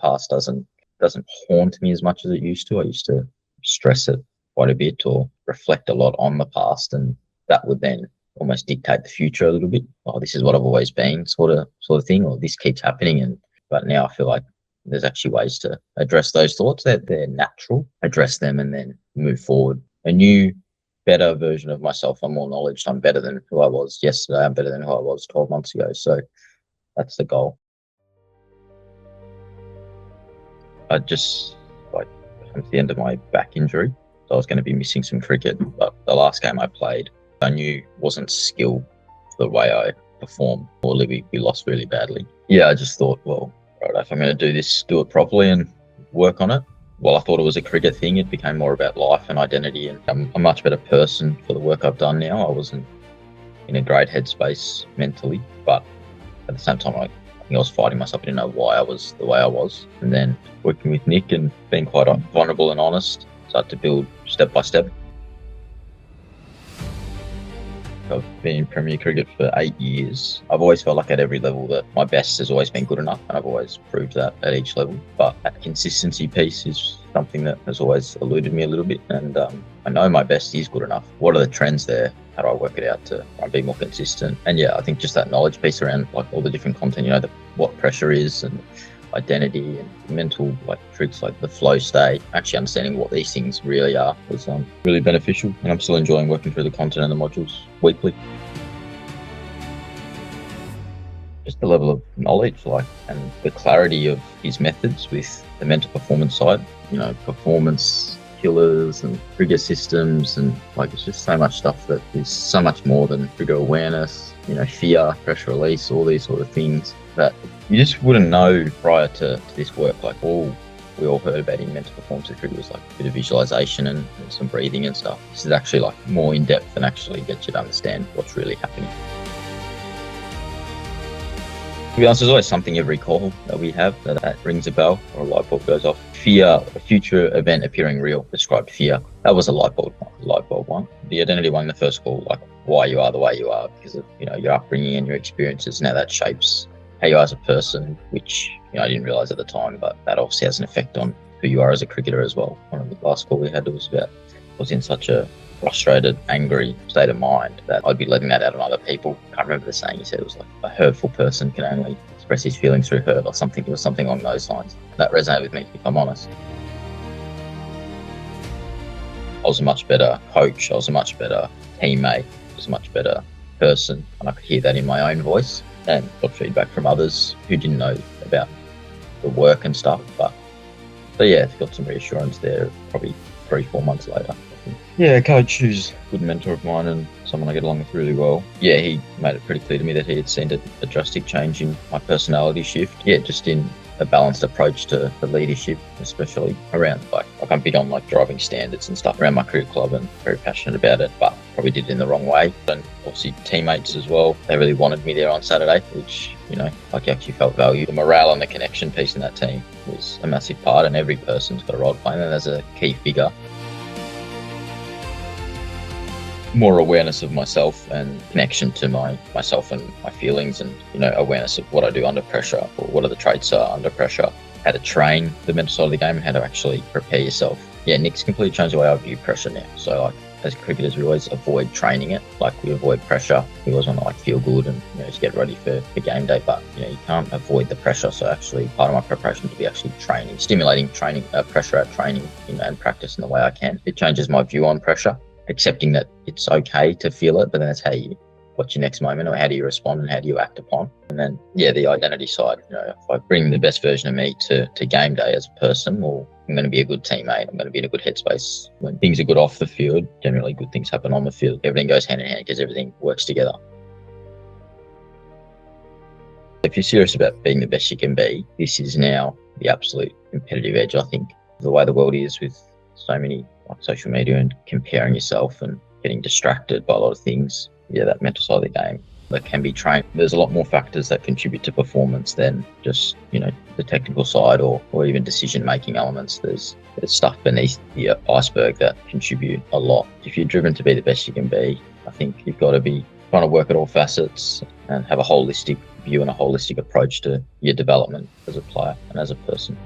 past doesn't haunt me as much as it used to. I used to stress it quite a bit or reflect a lot on the past, and that would then almost dictate the future a little bit. Oh, this is what I've always been, sort of thing, or this keeps happening. But now I feel like there's actually ways to address those thoughts. They're natural. Address them and then move forward. A new, better version of myself. I'm more knowledge. I'm better than who I was yesterday. I'm better than who I was 12 months ago. So that's the goal. I just come to the end of my back injury. So I was going to be missing some cricket, but the last game I played, I knew wasn't skill for the way I performed, or we lost really badly. Yeah, I just thought, well, right, if I'm going to do this, do it properly and work on it. Well, I thought it was a cricket thing. It became more about life and identity, and I'm a much better person for the work I've done now. I wasn't in a great headspace mentally, but at the same time, I think I was fighting myself. I didn't know why I was the way I was. And then working with Nick and being quite vulnerable and honest, started to build step by step. I've been in Premier Cricket for 8 years. I've always felt like at every level that my best has always been good enough, and I've always proved that at each level. But that consistency piece is something that has always eluded me a little bit, and I know my best is good enough. What are the trends there? How do I work it out to be more consistent? And yeah, I think just that knowledge piece around like all the different content, what pressure is and identity and mental tricks like the flow state, actually understanding what these things really are was really beneficial, and I'm still enjoying working through the content and the modules weekly. Just the level of knowledge and the clarity of his methods with the mental performance side, performance killers and trigger systems, and it's just so much stuff that is so much more than trigger awareness, fear, pressure release, all these sort of things that you just wouldn't know prior to this work. We all heard about in mental performance trigger was a bit of visualization and some breathing and stuff. This is actually more in depth and actually gets you to understand what's really happening. To be honest, there's always something every call that we have that rings a bell or a light bulb goes off. Fear, a future event appearing real, described fear. That was a light bulb one. The identity one, the first call, why you are the way you are because of your upbringing and your experiences. Now that shapes how you are as a person, which I didn't realize at the time, but that obviously has an effect on who you are as a cricketer as well. One of the last call we had was about I was in such a frustrated, angry state of mind that I'd be letting that out on other people. I can't remember the saying. He said it was a hurtful person can only express his feelings through hurt or something. It was something along those lines. That resonated with me, if I'm honest. I was a much better coach. I was a much better teammate. I was a much better person. And I could hear that in my own voice and got feedback from others who didn't know about the work and stuff. But yeah, got some reassurance there probably 3-4 months later. Yeah, a coach who's a good mentor of mine and someone I get along with really well. Yeah, he made it pretty clear to me that he had seen a drastic change in my personality shift. Yeah, just in a balanced approach to the leadership, especially around I'm big on driving standards and stuff around my cricket club and very passionate about it, but probably did it in the wrong way. And obviously teammates as well. They really wanted me there on Saturday, which, I actually felt valued. The morale and the connection piece in that team was a massive part, and every person's got a role to play, and there's a key figure. More awareness of myself and connection to myself and my feelings, and awareness of what I do under pressure, or what are the traits are under pressure, how to train the mental side of the game and how to actually prepare yourself. Yeah, Nick's completely changed the way I view pressure now. So as cricketers, we always avoid training it. We avoid pressure. We always want to feel good and just get ready for game day. But you can't avoid the pressure. So actually, part of my preparation to be actually stimulating training, pressure at training, and practice in the way I can. It changes my view on pressure. Accepting that it's okay to feel it, but then it's what's your next moment, or how do you respond and how do you act upon? And then, the identity side, if I bring the best version of me to game day as a person, well, I'm going to be a good teammate. I'm going to be in a good headspace. When things are good off the field, generally good things happen on the field. Everything goes hand in hand because everything works together. If you're serious about being the best you can be, this is now the absolute competitive edge, I think. The way the world is with so many social media and comparing yourself and getting distracted by a lot of things. Yeah, that mental side of the game that can be trained. There's a lot more factors that contribute to performance than just, the technical side or even decision-making elements. There's stuff beneath the iceberg that contribute a lot. If you're driven to be the best you can be, I think you've got to be trying to work at all facets and have a holistic view and a holistic approach to your development as a player and as a person.